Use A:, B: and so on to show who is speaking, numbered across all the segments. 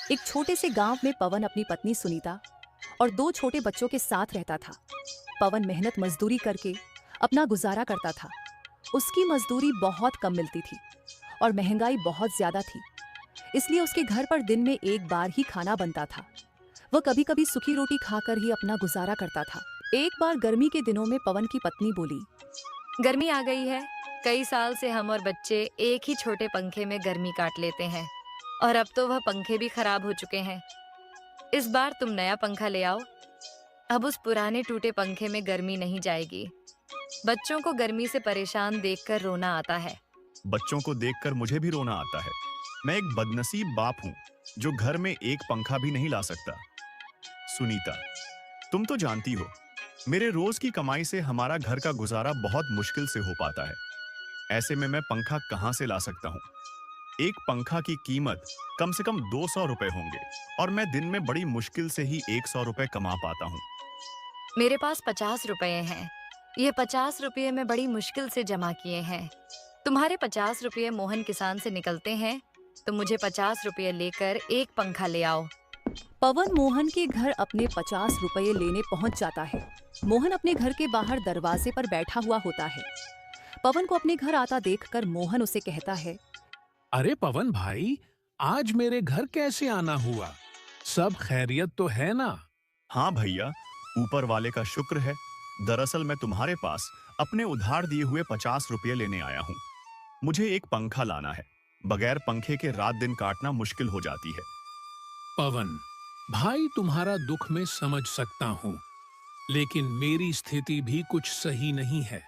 A: एक छोटे से गांव में पवन अपनी पत्नी सुनीता और दो छोटे बच्चों के साथ रहता था। पवन मेहनत मजदूरी करके अपना गुजारा करता था। उसकी मजदूरी बहुत कम मिलती थी और महंगाई बहुत ज्यादा थी, इसलिए उसके घर पर दिन में एक बार ही खाना बनता था। वह कभी कभी सूखी रोटी खाकर ही अपना गुजारा करता था। एक बार गर्मी के दिनों में पवन की पत्नी बोली,
B: गर्मी आ गई है। कई साल से हम और बच्चे एक ही छोटे पंखे में गर्मी काट लेते हैं और अब तो वह पंखे भी खराब हो चुके हैं। इस बार तुम नया पंखा ले आओ। अब उस पुराने टूटे पंखे में गर्मी नहीं जाएगी। बच्चों को गर्मी से परेशान देखकर रोना आता है।
C: बच्चों को देखकर मुझे भी रोना आता है। मैं एक बदनसीब बाप हूँ जो घर में एक पंखा भी नहीं ला सकता। सुनीता, तुम तो जानती हो, मेरे रोज की कमाई से हमारा घर का गुजारा बहुत मुश्किल से हो पाता है। ऐसे में मैं पंखा कहाँ से ला सकता हूँ? एक पंखा की कीमत कम से कम 200 रुपए होंगे और मैं दिन में बड़ी मुश्किल से ही 100 रुपए कमा पाता हूँ।
B: मेरे पास 50 रुपए हैं। ये 50 रुपये मैं बड़ी मुश्किल से जमा किए हैं। तुम्हारे 50 रुपये मोहन किसान से निकलते हैं, तो मुझे 50 रुपये लेकर एक पंखा ले आओ।
A: पवन मोहन के घर अपने 50 रुपये लेने पहुंच जाता है। मोहन अपने घर के बाहर दरवाजे पर बैठा हुआ होता है। पवन को अपने घर आता देखकर मोहन उसे कहता है,
D: अरे पवन भाई, आज मेरे घर कैसे आना हुआ? सब खैरियत तो है ना?
C: हाँ भैया, ऊपर वाले का शुक्र है। दरअसल मैं तुम्हारे पास अपने उधार दिए हुए 50 रुपये लेने आया हूँ। मुझे एक पंखा लाना है। बगैर पंखे के रात दिन काटना मुश्किल हो जाती है।
D: पवन भाई, तुम्हारा दुख मैं समझ सकता हूँ, लेकिन मेरी स्थिति भी कुछ सही नहीं है।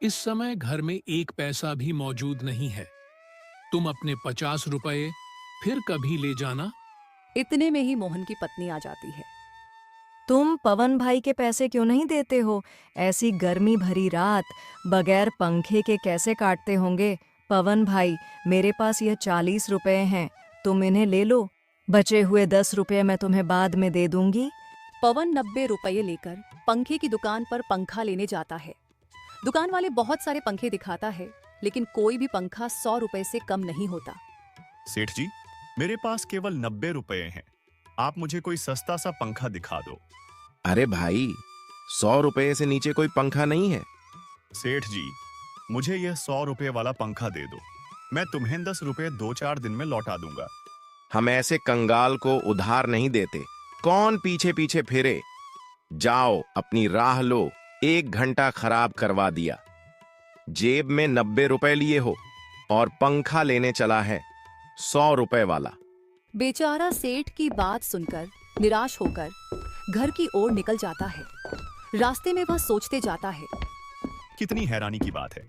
D: इस समय घर में एक पैसा भी मौजूद नहीं है। तुम अपने 50 रुपए फिर कभी ले जाना।
A: इतने में ही मोहन की पत्नी आ जाती है।
E: तुम पवन भाई के पैसे क्यों नहीं देते हो? ऐसी गर्मी भरी रात बगैर पंखे के कैसे काटते होंगे? पवन भाई, मेरे पास यह 40 रुपए हैं, तुम इन्हें ले लो। बचे हुए 10 रुपए मैं तुम्हें बाद में दे दूंगी।
A: पवन 90 रुपये लेकर पंखे की दुकान पर पंखा लेने जाता है। दुकान वाले बहुत सारे पंखे दिखाता है, लेकिन कोई भी पंखा 100 रुपए से कम नहीं होता।
C: सेठ जी, मेरे पास केवल 90 रुपए हैं। आप मुझे कोई सस्ता सा पंखा दिखा दो।
F: अरे भाई, 100 रुपए से नीचे कोई पंखा नहीं है।
C: सेठ जी, मुझे यह 100 रुपए वाला पंखा दे दो। मैं तुम्हें 10 रुपए 2-4 दिन में लौटा दूंगा।
F: हम ऐसे कंगाल को उधार नहीं देते। कौन पीछे पीछे फिरे? जाओ अपनी राह लो। 1 घंटा खराब करवा दिया। जेब में 90 रुपए लिए हो और पंखा लेने चला है 100 रुपए वाला।
A: बेचारा सेठ की बात सुनकर निराश होकर घर की ओर निकल जाता है। रास्ते में वह सोचते जाता है,
C: कितनी हैरानी की बात है।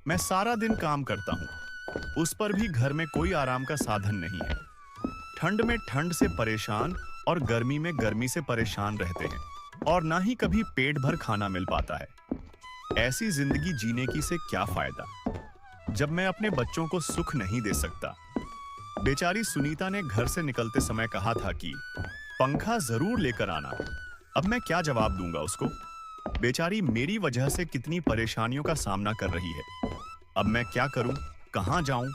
C: मैं सारा दिन काम करता हूँ, उस पर भी घर में कोई आराम का साधन नहीं है। ठंड में ठंड से परेशान और गर्मी में गर्मी से परेशान रहते हैं और ना ही कभी पेट भर खाना मिल पाता है। ऐसी जिंदगी जीने की से क्या फायदा, जब मैं अपने बच्चों को सुख नहीं दे सकता। बेचारी सुनीता ने घर से निकलते समय कहा था कि पंखा जरूर लेकर आना। अब मैं क्या जवाब दूंगा उसको? बेचारी मेरी वजह से कितनी परेशानियों का सामना कर रही है। अब मैं क्या करूं, कहां जाऊं?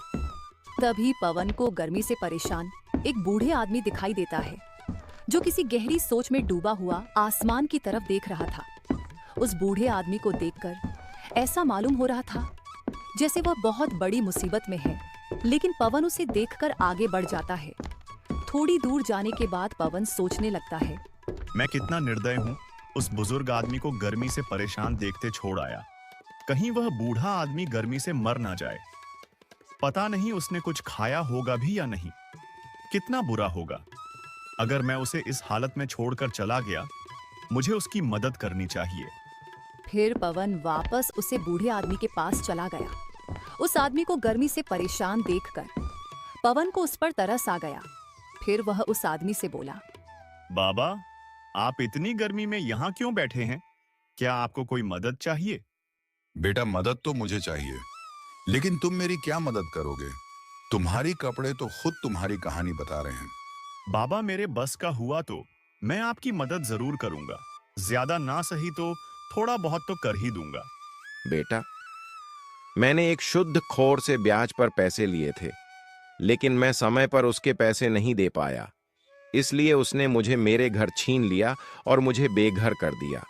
A: तभी पवन को गर्मी से परेशान एक बूढ़े आदमी दिखाई देता है, जो किसी गहरी सोच में डूबा हुआ आसमान की तरफ देख रहा था। उस बूढ़े आदमी को देखकर ऐसा मालूम हो रहा था जैसे वह बहुत बड़ी मुसीबत में है, लेकिन पवन उसे देखकर आगे बढ़ जाता है। थोड़ी दूर जाने के बाद पवन सोचने लगता है,
C: मैं कितना निर्दय हूं, उस बुजुर्ग आदमी को गर्मी से परेशान देखते छोड़ आया। कहीं वह बूढ़ा आदमी गर्मी से मर ना जाए। पता नहीं उसने कुछ खाया होगा भी या नहीं। कितना बुरा होगा अगर मैं उसे इस हालत में छोड़कर चला गया। मुझे उसकी मदद करनी चाहिए।
A: फिर पवन वापस उसे बूढ़े आदमी के पास चला गया। उस आदमी को गर्मी से परेशान देखकर पवन को उस पर तरस आ गया। फिर वह उस आदमी से बोला,
C: बाबा, आप इतनी गर्मी में यहाँ क्यों बैठे हैं? क्या आपको कोई मदद चाहिए?
G: बेटा, मदद तो मुझे चाहिए, लेकिन तुम मेरी क्या मदद करोगे? तुम्हारी कपड़े तो खुद तुम्हारी कहानी बता रहे हैं।
C: बाबा, मेरे बस का हुआ तो मैं आपकी मदद जरूर करूंगा। ज्यादा ना सही तो थोड़ा बहुत तो कर ही दूंगा।
F: बेटा, मैंने एक शुद्ध खोर से ब्याज पर पैसे लिए थे, लेकिन मैं समय पर उसके पैसे नहीं दे पाया। इसलिए उसने मुझे मेरे घर छीन लिया और मुझे बेघर कर दिया।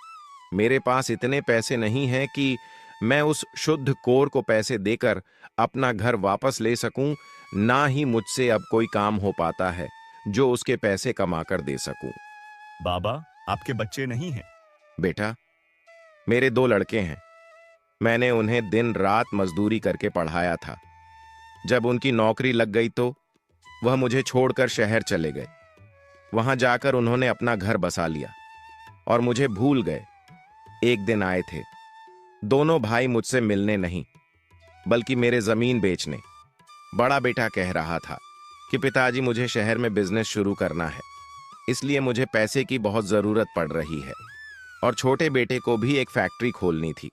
F: मेरे पास इतने पैसे नहीं हैं कि मैं उस शुद्ध कोर को पैसे देकर अपना घर वापस ले सकूं, ना ही मुझसे अब कोई काम हो पाता है जो उसके पैसे कमाकर दे सकूं।
C: बाबा, आपके बच्चे नहीं हैं?
F: बेटा, मेरे 2 लड़के हैं। मैंने उन्हें दिन रात मजदूरी करके पढ़ाया था। जब उनकी नौकरी लग गई तो वह मुझे छोड़कर शहर चले गए। वहां जाकर उन्होंने अपना घर बसा लिया और मुझे भूल गए। एक दिन आए थे। दोनों भाई मुझसे मिलने नहीं, बल्कि मेरे जमीन बेचने। बड़ा बेटा कह रहा था कि पिताजी, मुझे शहर में बिजनेस शुरू करना है, इसलिए मुझे पैसे की बहुत जरूरत पड़ रही है। और छोटे बेटे को भी एक फैक्ट्री खोलनी थी,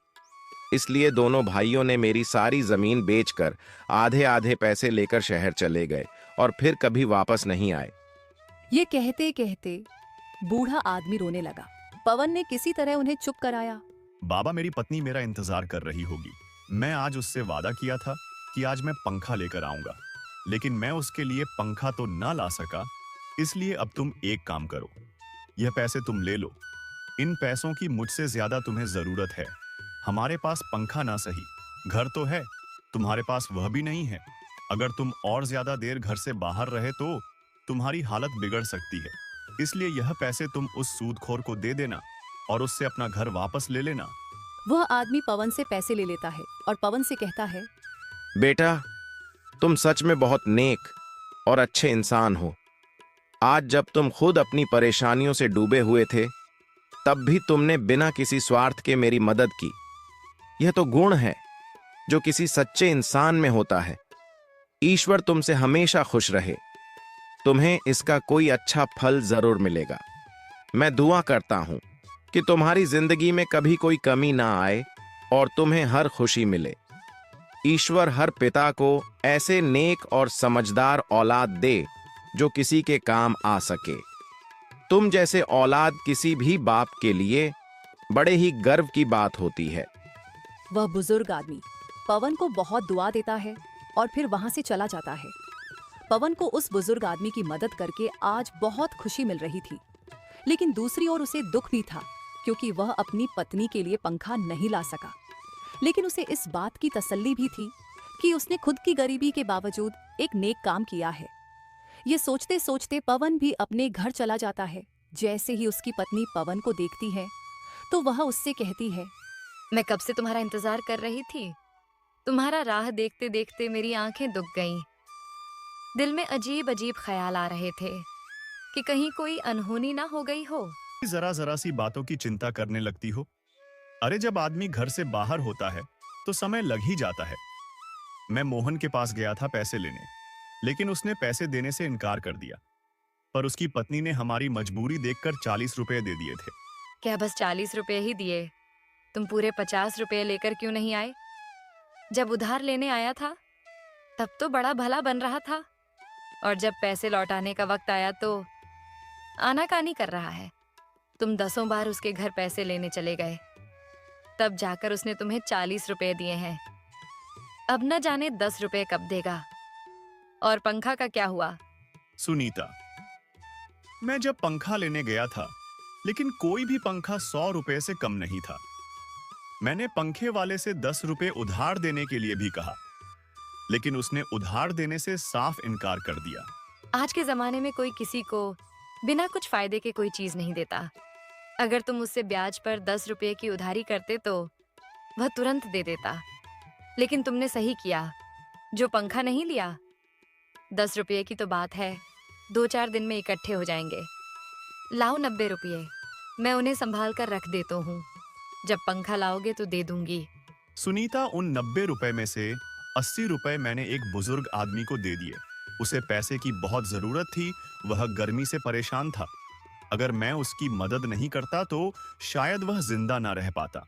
F: इसलिए दोनों भाइयों ने मेरी सारी जमीन बेचकर आधे आधे पैसे लेकर शहर चले गए और फिर कभी वापस नहीं आए।
A: ये कहते कहते बूढ़ा आदमी रोने लगा। पवन ने किसी तरह उन्हें चुप कराया।
C: बाबा, मेरी पत्नी मेरा इंतजार कर रही होगी। मैं आज उससे वादा किया था कि आज मैं पंखा लेकर आऊंगा, लेकिन मैं उसके लिए पंखा तो ना ला सका। इसलिए अब तुम एक काम करो, यह पैसे तुम ले लो। इन पैसों की मुझसे ज्यादा तुम्हें जरूरत है। हमारे पास पंखा ना सही, घर तो है, तुम्हारे पास वह भी नहीं है। अगर तुम और ज्यादा देर घर से बाहर रहे तो तुम्हारी हालत बिगड़ सकती है। इसलिए यह पैसे तुम उस सूदखोर को दे देना और उससे अपना घर वापस ले लेना।
A: वह आदमी पवन से पैसे ले लेता है और पवन से कहता है,
F: बेटा, तुम सच में बहुत नेक और अच्छे इंसान हो। आज जब तुम खुद अपनी परेशानियों से डूबे हुए थे, तब भी तुमने बिना किसी स्वार्थ के मेरी मदद की। यह तो गुण है जो किसी सच्चे इंसान में होता है। ईश्वर तुमसे हमेशा खुश रहे। तुम्हें इसका कोई अच्छा फल जरूर मिलेगा। मैं दुआ करता हूं कि तुम्हारी जिंदगी में कभी कोई कमी ना आए और तुम्हें हर खुशी मिले। ईश्वर हर पिता को ऐसे नेक और समझदार औलाद दे जो किसी के काम आ सके। तुम जैसे औलाद किसी भी बाप के लिए बड़े ही गर्व की बात होती है।
A: वह बुजुर्ग आदमी पवन को बहुत दुआ देता है और फिर वहां से चला जाता है। पवन को उस बुजुर्ग आदमी की मदद करके आज बहुत खुशी मिल रही थी, लेकिन दूसरी ओर उसे दुख भी था क्योंकि वह अपनी पत्नी के लिए पंखा नहीं ला सका। लेकिन उसे इस बात की तसल्ली भी थी कि उसने खुद की गरीबी के बावजूद एक नेक काम किया है। ये सोचते सोचते पवन भी अपने घर चला जाता है। जैसे ही उसकी पत्नी पवन को देखती है तो वह उससे कहती है,
B: मैं कब से तुम्हारा इंतजार कर रही थी। तुम्हारा राह देखते देखते मेरी आंखें दुख गईं। दिल में अजीब अजीब ख्याल आ रहे थे कि कहीं कोई अनहोनी ना हो गई हो।
C: जरा जरा सी बातों की चिंता करने लगती हो। अरे, जब आदमी घर से बाहर होता है तो समय लग ही जाता है। मैं मोहन के पास गया था पैसे लेने, लेकिन उसने पैसे देने से इनकार कर दिया। पर उसकी पत्नी ने हमारी मजबूरी देखकर 40 रुपए दे दिए थे।
B: क्या बस 40 रुपए ही दिए? तुम पूरे 50 रुपए लेकर क्यों नहीं आए? जब उधार लेने आया था तब तो बड़ा भला बन रहा था, और जब पैसे लौटाने का वक्त आया तो आनाकानी कर रहा है। तुम 10 बार उसके घर पैसे लेने चले गए, तब जाकर उसने तुम्हें 40 रुपए दिए हैं। अब न जाने 10 रुपए कब देगा। और पंखा का क्या हुआ?
C: सुनीता, मैं जब पंखा लेने गया था, लेकिन कोई भी पंखा 100 रुपए से कम नहीं था। मैंने पंखे वाले से 10 रुपए उधार देने के लिए भी कहा, लेकिन उसने उधार देने से साफ इनकार कर दिया।
B: आज के जमाने में कोई किसी को बिना कुछ फायदे के कोई चीज नहीं देता। अगर तुम उससे ब्याज पर 10 रुपए की उधारी करते तो वह तुरंत दे देता, लेकिन तुमने सही किया जो पंखा नहीं लिया। 10 रुपये की तो बात है, 2-4 दिन में इकट्ठे हो जाएंगे। लाओ 90 रुपये, मैं उन्हें संभाल कर रख देता हूँ। जब पंखा लाओगे तो दे दूंगी।
C: सुनीता, उन 90 रुपए में से 80 रुपए मैंने एक बुजुर्ग आदमी को दे दिए। उसे पैसे की बहुत जरूरत थी, वह गर्मी से परेशान था। अगर मैं उसकी मदद नहीं करता तो शायद वह जिंदा ना रह पाता।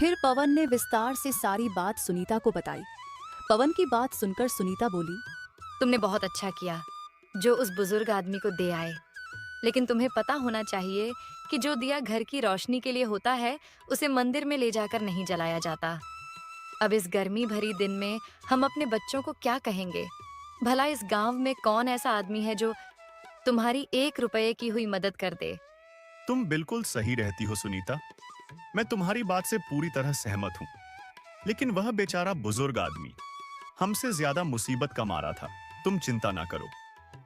A: फिर पवन ने विस्तार से सारी बात सुनीता को बताई। पवन की बात सुनकर सुनीता बोली,
B: तुमने बहुत अच्छा किया जो उस बुजुर्ग आदमी को दे आए, लेकिन तुम्हें पता होना चाहिए कि जो दिया घर की रोशनी के लिए होता है उसे मंदिर में ले जाकर नहीं जलाया जाता। अब इस गर्मी भरी दिन में हम अपने बच्चों को क्या कहेंगे? भला इस गांव में कौन ऐसा आदमी है जो तुम्हारी 1 रुपए की हुई मदद कर दे।
C: तुम बिल्कुल सही रहती हो सुनीता। मैं तुम्हारी बात से पूरी तरह सहमत हूँ। लेकिन वह बेचारा बुजुर्ग आदमी हमसे ज्यादा मुसीबत का मारा था। तुम चिंता ना करो,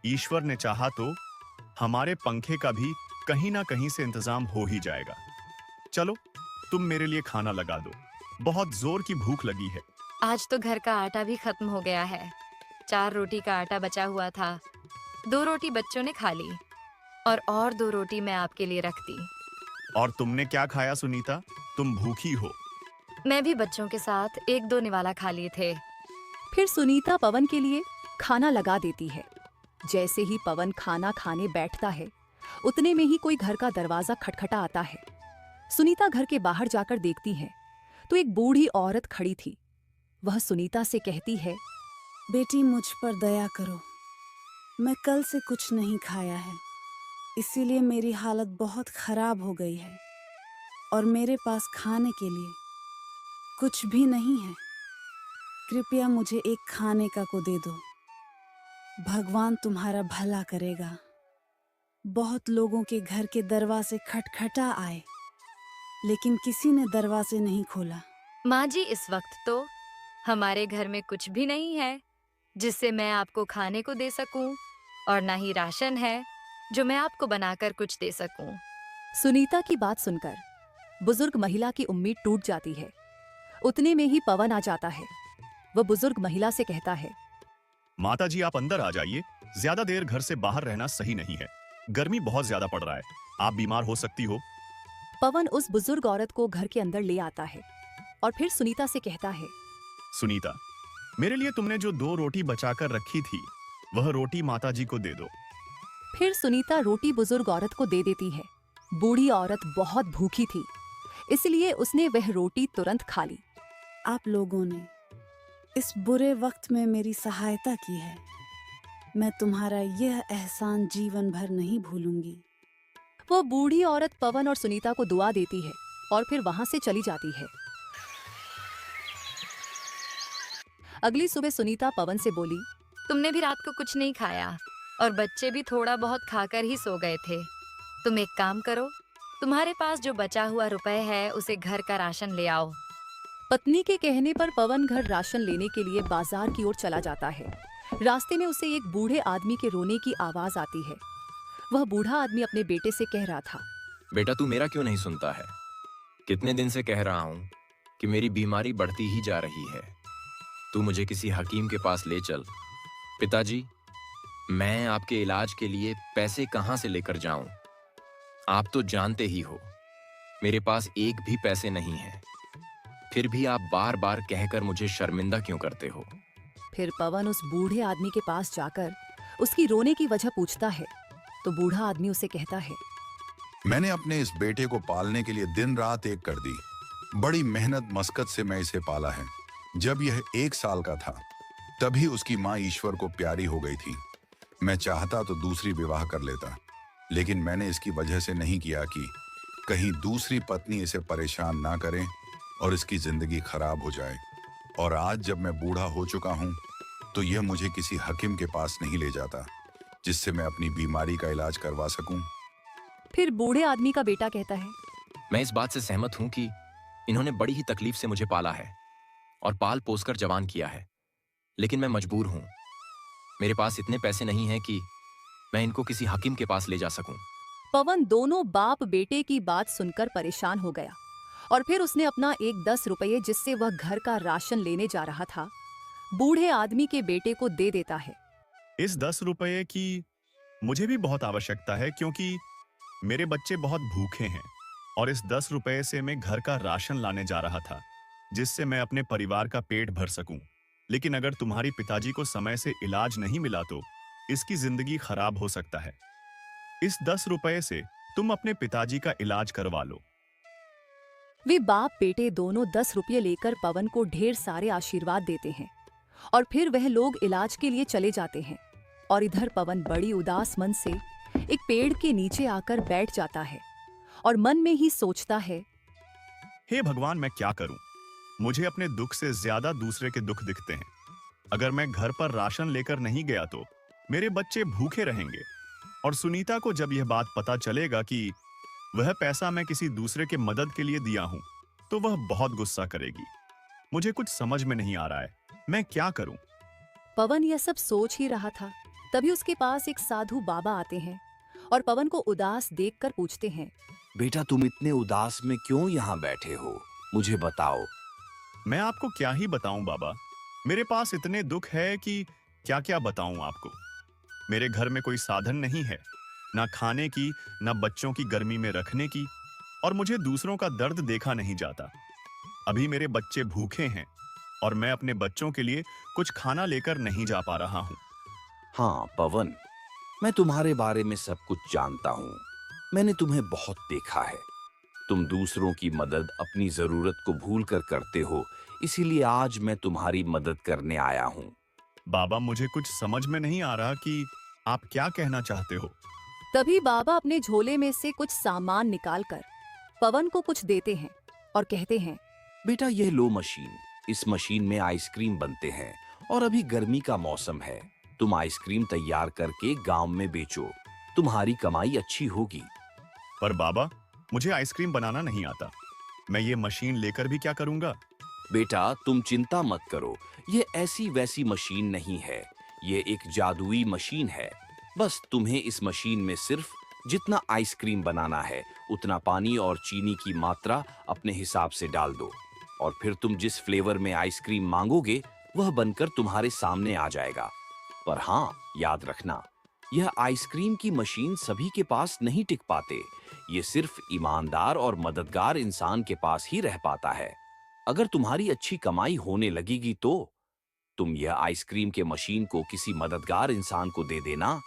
C: ईश्वर ने चाहा तो हमारे पंखे का भी कहीं ना कहीं से इंतजाम हो ही जाएगा। चलो तुम मेरे लिए खाना लगा दो, बहुत जोर की भूख लगी है।
B: आज तो घर का आटा भी खत्म हो गया है। 4 रोटी का आटा बचा हुआ था। 2 रोटी बच्चों ने खा ली और 2 रोटी मैं आपके लिए रख दी।
C: और तुमने क्या खाया सुनीता? तुम भूखी हो।
B: मैं भी बच्चों के साथ 1-2 निवाला खा लिए थे।
A: फिर सुनीता पवन के लिए खाना लगा देती है। जैसे ही पवन खाना खाने बैठता है, उतने में ही कोई घर का दरवाजा खटखटा आता है। सुनीता घर के बाहर जाकर देखती है तो एक बूढ़ी औरत खड़ी थी। वह सुनीता से कहती है,
H: बेटी मुझ पर दया करो। मैं कल से कुछ नहीं खाया है, इसीलिए मेरी हालत बहुत खराब हो गई है और मेरे पास खाने के लिए कुछ भी नहीं है। कृपया मुझे एक खाने का को दे दो। भगवान तुम्हारा भला करेगा। बहुत लोगों के घर के दरवाजे खटखटा आए, लेकिन किसी ने दरवाजे नहीं खोला।
B: माँ जी, इस वक्त तो हमारे घर में कुछ भी नहीं है जिससे मैं आपको खाने को दे सकूं, और ना ही राशन है जो मैं आपको बनाकर कुछ दे सकूं।
A: सुनीता की बात सुनकर बुजुर्ग महिला की उम्मीद टूट जाती है। उतने में ही पवन आ जाता है। वह बुजुर्ग महिला से कहता है,
C: माता जी आप अंदर आ जाइए, ज्यादा देर घर से बाहर रहना सही नहीं है। गर्मी बहुत ज्यादा पड़ रहा है, आप बीमार हो सकती हो।
A: पवन उस बुजुर्ग औरत को घर के अंदर ले आता है और फिर सुनीता से कहता है,
C: सुनीता, मेरे लिए तुमने जो 2 रोटी बचाकर रखी थी, वह रोटी माता जी को दे दो।
A: फिर सुनीता रोटी बुजुर्ग औरत को दे देती है। बूढ़ी औरत बहुत भूखी थी, इसलिए उसने वह रोटी तुरंत खा ली।
H: आप लोगों ने इस बुरे वक्त में मेरी सहायता की है। मैं तुम्हारा यह एहसान जीवन भर नहीं भूलूंगी।
A: वह बूढ़ी औरत पवन और सुनीता को दुआ देती है और फिर वहां से चली जाती है। अगली सुबह सुनीता पवन से बोली,
B: तुमने भी रात को कुछ नहीं खाया और बच्चे भी थोड़ा बहुत खाकर ही सो गए थे। तुम एक काम करो, तुम्हारे पास जो बचा हुआ रुपए है उसे घर का राशन ले आओ।
A: पत्नी के कहने पर पवन घर राशन लेने के लिए बाजार की ओर चला जाता है। रास्ते में उसे एक बूढ़े आदमी के रोने की आवाज आती है। वह बूढ़ा आदमी अपने बेटे से कह रहा था,
I: बेटा तू मेरा क्यों नहीं सुनता है? कितने दिन से कह रहा हूं कि मेरी बीमारी बढ़ती ही जा रही है। तू मुझे किसी हकीम के पास ले चल। पिताजी, मैं आपके इलाज के लिए पैसे कहां से लेकर जाऊं? आप तो जानते ही हो मेरे पास एक भी पैसे नहीं है। फिर भी आप बार बार कहकर मुझे शर्मिंदा क्यों करते हो?
A: फिर पवन उस बूढ़े आदमी के पास जाकर उसकी रोने की वजह पूछता है तो बूढ़ा आदमी उसे कहता है,
G: मैंने अपने इस बेटे को पालने के लिए दिन रात एक कर दी। बड़ी मेहनत मशक्कत से मैं इसे पाला है। जब यह 1 साल का था तभी उसकी माँ ईश्वर को प्यारी हो गई थी। मैं चाहता तो दूसरी विवाह कर लेता, लेकिन मैंने इसकी वजह से नहीं किया कि कहीं दूसरी पत्नी इसे परेशान ना करे और इसकी जिंदगी खराब हो जाए। और आज जब मैं बूढ़ा हो चुका हूं तो यह मुझे किसी हकीम के पास नहीं ले जाता जिससे मैं अपनी बीमारी का इलाज करवा सकूं।
A: फिर बूढ़े आदमी का बेटा कहता है,
I: मैं इस बात से सहमत हूं कि इन्होंने बड़ी ही तकलीफ से मुझे पाला है और पाल पोसकर जवान किया है, लेकिन मैं मजबूर हूं। मेरे पास इतने पैसे नहीं हैं कि मैं इनको किसी हकीम के पास ले जा सकूं।
A: पवन दोनों बाप बेटे की बात सुनकर परेशान हो गया और फिर उसने अपना एक 10 रुपये जिससे वह घर का राशन लेने जा रहा था, बूढ़े आदमी के बेटे को दे देता है।
C: इस 10 रुपये की मुझे भी बहुत आवश्यकता है, क्योंकि मेरे बच्चे बहुत भूखे हैं और इस 10 रुपये से मैं घर का राशन लाने जा रहा था जिससे मैं अपने परिवार का पेट भर सकूं। लेकिन अगर तुम्हारी पिताजी को समय से इलाज नहीं मिला तो इसकी जिंदगी खराब हो सकता है। इस 10 रुपये से तुम अपने पिताजी का इलाज करवा लो।
A: वे बाप बेटे दोनों 10 रुपये लेकर पवन को ढेर सारे आशीर्वाद देते हैं और फिर वह लोग इलाज के लिए चले जाते हैं। और इधर पवन बड़ी उदास मन से एक पेड़ के नीचे आकर बैठ जाता है और मन में ही सोचता है,
C: हे भगवान, मैं क्या करूं? मुझे अपने दुख से ज्यादा दूसरे के दुख दिखते हैं। अगर मैं घर पर राशन लेकर नहीं गया तो मेरे बच्चे भूखे रहेंगे और सुनीता को जब यह बात पता चलेगा कि वह पैसा मैं किसी दूसरे के मदद के लिए दिया हूं, तो वह बहुत गुस्सा करेगी। मुझे कुछ समझ में नहीं आ रहा है, मैं क्या करूं?
A: पवन यह सब सोच ही रहा था, तभी उसके पास एक साधु बाबा आते हैं और पवन को उदास देखकर पूछते हैं,
J: बेटा तुम इतने उदास में क्यों यहाँ बैठे हो, मुझे बताओ।
C: मैं आपको क्या ही बताऊं बाबा, मेरे पास इतने दुख है कि क्या क्या बताऊं आपको। मेरे घर में कोई साधन नहीं है, ना खाने की, ना बच्चों की गर्मी में रखने की, और मुझे दूसरों का दर्द देखा नहीं जाता। अभी मेरे बच्चे भूखे हैं और मैं अपने बच्चों के लिए कुछ खाना लेकर नहीं जा पा रहा हूं।
J: हाँ पवन, मैं तुम्हारे बारे में सब कुछ जानता हूँ। मैंने तुम्हें बहुत देखा है। तुम दूसरों की मदद अपनी जरूरत को भूलकर करते हो, इसीलिए आज मैं तुम्हारी मदद करने आया हूँ।
C: बाबा मुझे कुछ समझ में नहीं आ रहा कि आप क्या कहना चाहते हो।
A: तभी बाबा अपने झोले में से कुछ सामान निकालकर पवन को कुछ देते हैं और कहते हैं,
J: बेटा ये लो मशीन, इस मशीन में आइसक्रीम बनते हैं और अभी गर्मी का मौसम है। तुम आइसक्रीम तैयार करके गांव में बेचो, तुम्हारी कमाई अच्छी होगी।
C: पर बाबा मुझे आइसक्रीम बनाना नहीं आता, मैं ये मशीन लेकर भी क्या करूंगा?
J: बेटा तुम चिंता मत करो, ये ऐसी वैसी मशीन नहीं है, ये एक जादुई मशीन है। बस तुम्हें इस मशीन में सिर्फ जितना आइसक्रीम बनाना है उतना पानी और चीनी की मात्रा अपने हिसाब से डाल दो, और फिर तुम जिस फ्लेवर में आइसक्रीम मांगोगे वह बनकर तुम्हारे सामने आ जाएगा। पर हाँ, याद रखना, यह आइसक्रीम की मशीन सभी के पास नहीं टिक पाते, ये सिर्फ ईमानदार और मददगार इंसान के पास ही रह पाता है। अगर तुम्हारी अच्छी कमाई होने लगेगी तो तुम यह आइसक्रीम के मशीन को किसी मददगार इंसान को दे देना।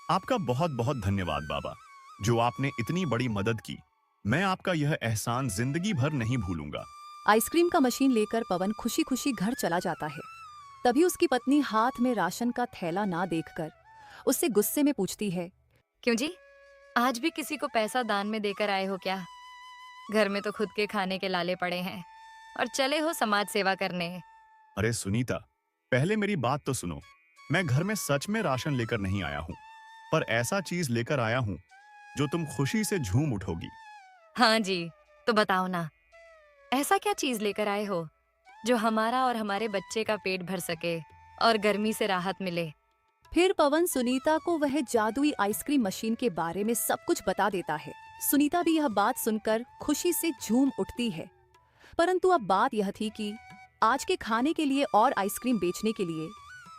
C: आपका बहुत बहुत धन्यवाद बाबा, जो आपने इतनी बड़ी मदद की। मैं आपका यह एहसान जिंदगी भर नहीं भूलूंगा।
A: आइसक्रीम का मशीन लेकर पवन खुशी खुशी घर चला जाता है। तभी उसकी पत्नी हाथ में राशन का थैला ना देखकर उससे गुस्से में पूछती है,
B: क्यों जी, आज भी किसी को पैसा दान में देकर आए हो क्या? घर में तो खुद के खाने के लाले पड़े हैं और चले हो समाज सेवा करने।
C: अरे सुनीता, पहले मेरी बात तो सुनो। मैं घर में सच में राशन लेकर नहीं आया हूँ, पर ऐसा चीज लेकर आया हूँ जो तुम खुशी से झूम उठोगी।
B: हाँ जी, तो बताओ ना, ऐसा क्या चीज लेकर आए हो जो हमारा और हमारे बच्चे का पेट भर सके और गर्मी से राहत मिले।
A: फिर पवन सुनीता को वह जादुई आइसक्रीम मशीन के बारे में सब कुछ बता देता है। सुनीता भी यह बात सुनकर खुशी से झूम उठती है। परंतु अब बात यह थी कि आज के खाने के लिए और आइसक्रीम बेचने के लिए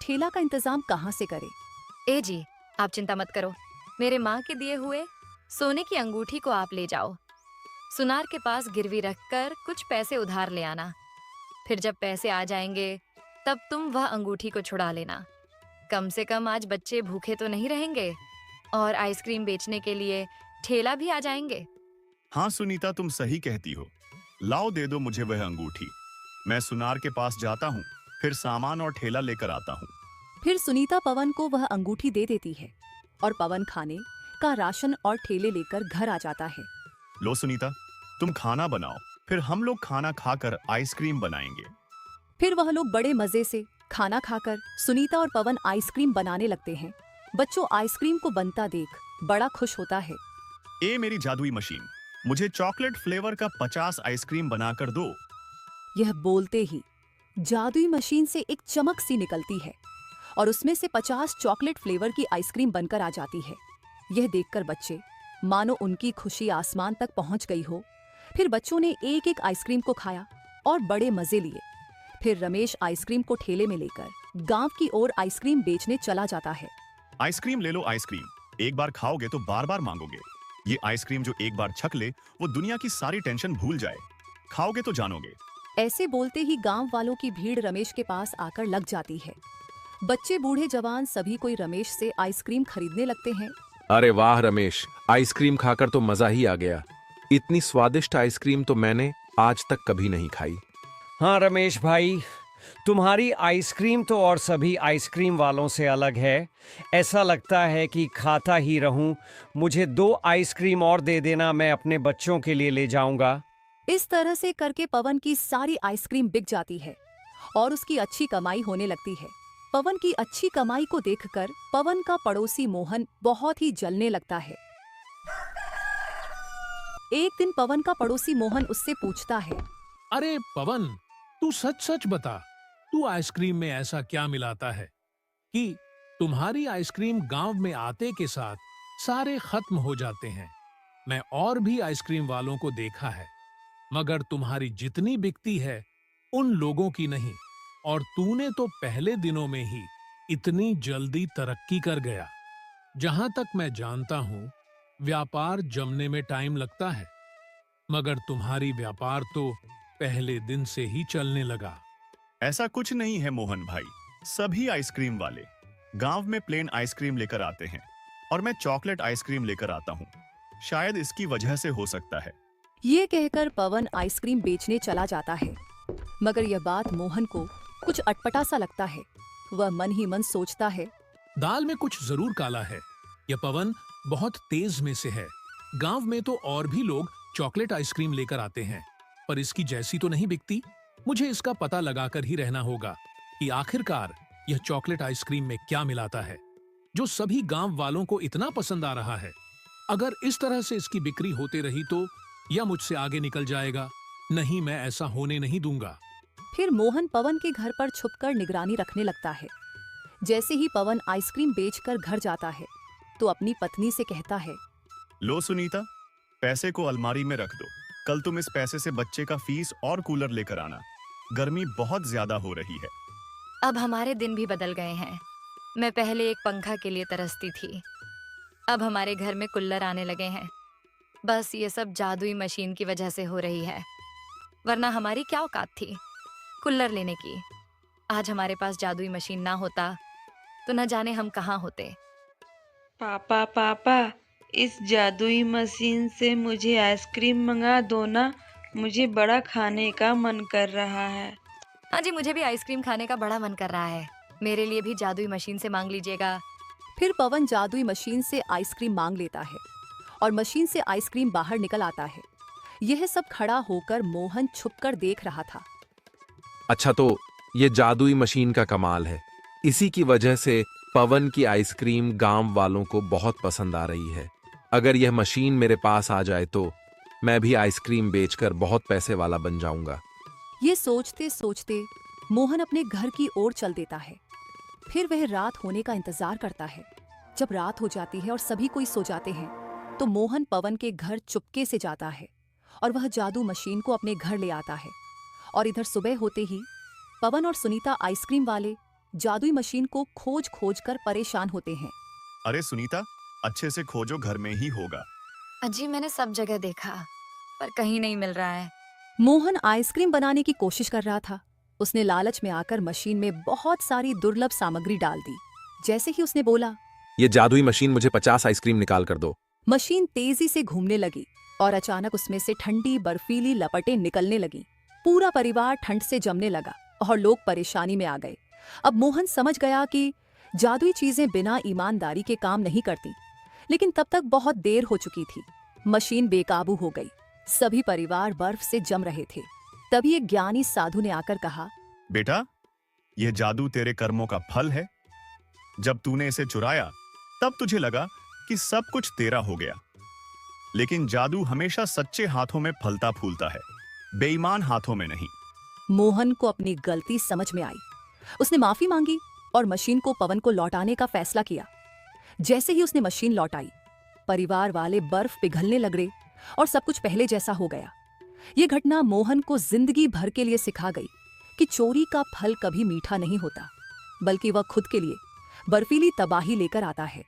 A: ठेला का इंतजाम कहाँ से करे।
B: ए जी, आप चिंता मत करो, मेरे माँ के दिए हुए सोने की अंगूठी को आप ले जाओ। सुनार के पास गिरवी रखकर कुछ पैसे उधार ले आना। फिर जब पैसे आ जाएंगे तब तुम वह अंगूठी को छुड़ा लेना। कम से कम आज बच्चे भूखे तो नहीं रहेंगे और आइसक्रीम बेचने के लिए ठेला भी आ जाएंगे।
C: हाँ सुनीता, तुम सही कहती हो। लाओ, दे दो मुझे वह अंगूठी। मैं सुनार के पास जाता हूँ, फिर सामान और ठेला लेकर आता हूँ।
A: फिर सुनीता पवन को वह अंगूठी दे देती है और पवन खाने का राशन और ठेले लेकर घर आ जाता है।
C: लो सुनीता, तुम खाना बनाओ, फिर हम लोग खाना खाकर आइसक्रीम बनाएंगे।
A: फिर वह लोग बड़े मजे से खाना खाकर सुनीता और पवन आइसक्रीम बनाने लगते हैं। बच्चों आइसक्रीम को बनता देख बड़ा खुश होता है।
C: ए मेरी जादुई मशीन, मुझे चॉकलेट फ्लेवर का 50 आइसक्रीम बनाकर दो।
A: यह बोलते ही जादुई मशीन से एक चमक सी निकलती है और उसमें से 50 चॉकलेट फ्लेवर की आइसक्रीम बनकर आ जाती है। यह देखकर बच्चे मानो उनकी खुशी आसमान तक पहुंच गई हो। फिर बच्चों ने एक एक आइसक्रीम को खाया और बड़े मजे लिए। फिर रमेश आइसक्रीम को ठेले में लेकर गांव की ओर आइसक्रीम बेचने चला जाता है।
C: आइसक्रीम ले लो आइसक्रीम, एक बार खाओगे तो बार बार मांगोगे। ये आइसक्रीम जो एक बार छक ले वो दुनिया की सारी टेंशन भूल जाए। खाओगे तो जानोगे।
A: ऐसे बोलते ही गांव वालों की भीड़ रमेश के पास आकर लग जाती है। बच्चे बूढ़े जवान सभी कोई रमेश से आइसक्रीम खरीदने लगते हैं।
I: अरे वाह रमेश, आइसक्रीम खाकर तो मजा ही आ गया। इतनी स्वादिष्ट आइसक्रीम तो मैंने आज तक कभी नहीं खाई।
K: हाँ रमेश भाई, तुम्हारी आइसक्रीम तो और सभी आइसक्रीम वालों से अलग है। ऐसा लगता है कि खाता ही रहूं। मुझे 2 आइसक्रीम और दे देना, मैं अपने बच्चों के लिए ले जाऊंगा।
A: इस तरह से करके पवन की सारी आइसक्रीम बिक जाती है और उसकी अच्छी कमाई होने लगती है। पवन की अच्छी कमाई को देखकर पवन का पड़ोसी मोहन बहुत ही जलने लगता है। एक दिन पवन का पड़ोसी मोहन उससे पूछता है,
D: अरे पवन, तू सच सच बता, तू आइसक्रीम में ऐसा क्या मिलाता है कि तुम्हारी आइसक्रीम गांव में आते के साथ सारे खत्म हो जाते हैं। मैं और भी आइसक्रीम वालों को देखा है, मगर तुम्हारी जितनी बिकती है उन लोगों की नहीं, और तूने तो पहले दिनों में ही इतनी जल्दी तरक्की कर गया। जहां तक मैं जानता हूं, व्यापार जमने में टाइम लगता है, मगर तुम्हारी व्यापार तो पहले दिन से ही चलने लगा।
C: ऐसा कुछ नहीं है मोहन भाई, सभी आइसक्रीम वाले गांव में प्लेन आइसक्रीम लेकर आते हैं और मैं चॉकलेट आइसक्रीम लेकर आता हूँ। शायद इसकी वजह से हो सकता है।
A: ये कहकर पवन आइसक्रीम बेचने चला जाता है, मगर यह बात मोहन को कुछ अटपटा सा लगता है। वह मन ही मन सोचता है,
D: दाल में कुछ जरूर काला है। यह पवन बहुत तेज में से है। गांव में तो और भी लोग चॉकलेट आइसक्रीम लेकर आते हैं, पर इसकी जैसी तो नहीं बिकती। मुझे इसका पता लगाकर ही रहना होगा कि आखिरकार यह चॉकलेट आइसक्रीम में क्या मिलाता है जो सभी गांव वालों को इतना पसंद आ रहा है। अगर इस तरह से इसकी बिक्री होते रही तो यह मुझसे आगे निकल जाएगा। नहीं, मैं ऐसा होने नहीं दूंगा।
A: फिर मोहन पवन के घर पर छुपकर निगरानी रखने लगता है। जैसे ही पवन आइसक्रीम बेचकर घर जाता है तो अपनी पत्नी से कहता है,
C: लो सुनीता, पैसे को अलमारी में रख दो। कल तुम इस पैसे से बच्चे का फीस और कूलर लेकर आना। गर्मी बहुत ज्यादा हो रही है।
B: अब हमारे दिन भी बदल गए हैं। मैं पहले एक पंखा के लिए तरसती थी, अब हमारे घर में कूलर आने लगे हैं। बस ये सब जादुई मशीन की वजह से हो रही है, वरना हमारी क्या औकात थी कूलर लेने की। आज हमारे पास जादुई मशीन ना होता तो न जाने हम कहाँ होते।
L: पापा पापा, इस जादुई मशीन से मुझे आइसक्रीम मंगा दो ना, मुझे बड़ा खाने का मन कर रहा है।
B: हाँ जी, मुझे भी आइसक्रीम खाने का बड़ा मन कर रहा है। मेरे लिए भी जादुई मशीन से मांग लीजिएगा।
A: फिर पवन जादुई मशीन से आइसक्रीम मांग लेता है और मशीन से आइसक्रीम बाहर निकल आता है। यह सब खड़ा होकर मोहन छुपकर देख रहा था।
F: अच्छा, तो ये जादुई मशीन का कमाल है। इसी की वजह से पवन की आइसक्रीम गांव वालों को बहुत पसंद आ रही है। अगर यह मशीन मेरे पास आ जाए तो मैं भी आइसक्रीम बेचकर बहुत पैसे वाला बन जाऊंगा।
A: ये सोचते सोचते मोहन अपने घर की ओर चल देता है। फिर वह रात होने का इंतजार करता है। जब रात हो जाती है और सभी कोई सो जाते हैं तो मोहन पवन के घर चुपके से जाता है और वह जादू मशीन को अपने घर ले आता है। और इधर सुबह होते ही पवन और सुनीता आइसक्रीम वाले जादुई मशीन को खोज खोज कर परेशान होते हैं।
C: अरे सुनीता, अच्छे से खोजो, घर में ही होगा।
B: अजी, मैंने सब जगह देखा पर कहीं नहीं मिल रहा है।
A: मोहन आइसक्रीम बनाने की कोशिश कर रहा था। उसने लालच में आकर मशीन में बहुत सारी दुर्लभ सामग्री डाल दी। जैसे ही उसने बोला,
F: ये जादुई मशीन मुझे 50 आइसक्रीम निकाल कर दो,
A: मशीन तेजी से घूमने लगी और अचानक उसमें से ठंडी बर्फीली लपटें निकलने लगी। पूरा परिवार ठंड से जमने लगा और लोग परेशानी में आ गए। अब मोहन समझ गया कि जादुई चीजें बिना ईमानदारी के काम नहीं करती, लेकिन तब तक बहुत देर हो चुकी थी। मशीन बेकाबू हो गई। सभी परिवार बर्फ से जम रहे थे। तभी एक ज्ञानी साधु ने आकर कहा,
C: बेटा, यह जादू तेरे कर्मों का फल है। जब तूने इसे चुराया तब तुझे लगा कि सब कुछ तेरा हो गया, लेकिन जादू हमेशा सच्चे हाथों में फलता फूलता है, बेईमान हाथों में नहीं।
A: मोहन को अपनी गलती समझ में आई। उसने माफी मांगी और मशीन को पवन को लौटाने का फैसला किया। जैसे ही उसने मशीन लौटाई, परिवार वाले बर्फ पिघलने लगे और सब कुछ पहले जैसा हो गया। ये घटना मोहन को जिंदगी भर के लिए सिखा गई कि चोरी का फल कभी मीठा नहीं होता, बल्कि वह खुद के लिए बर्फीली तबाही लेकर आता है।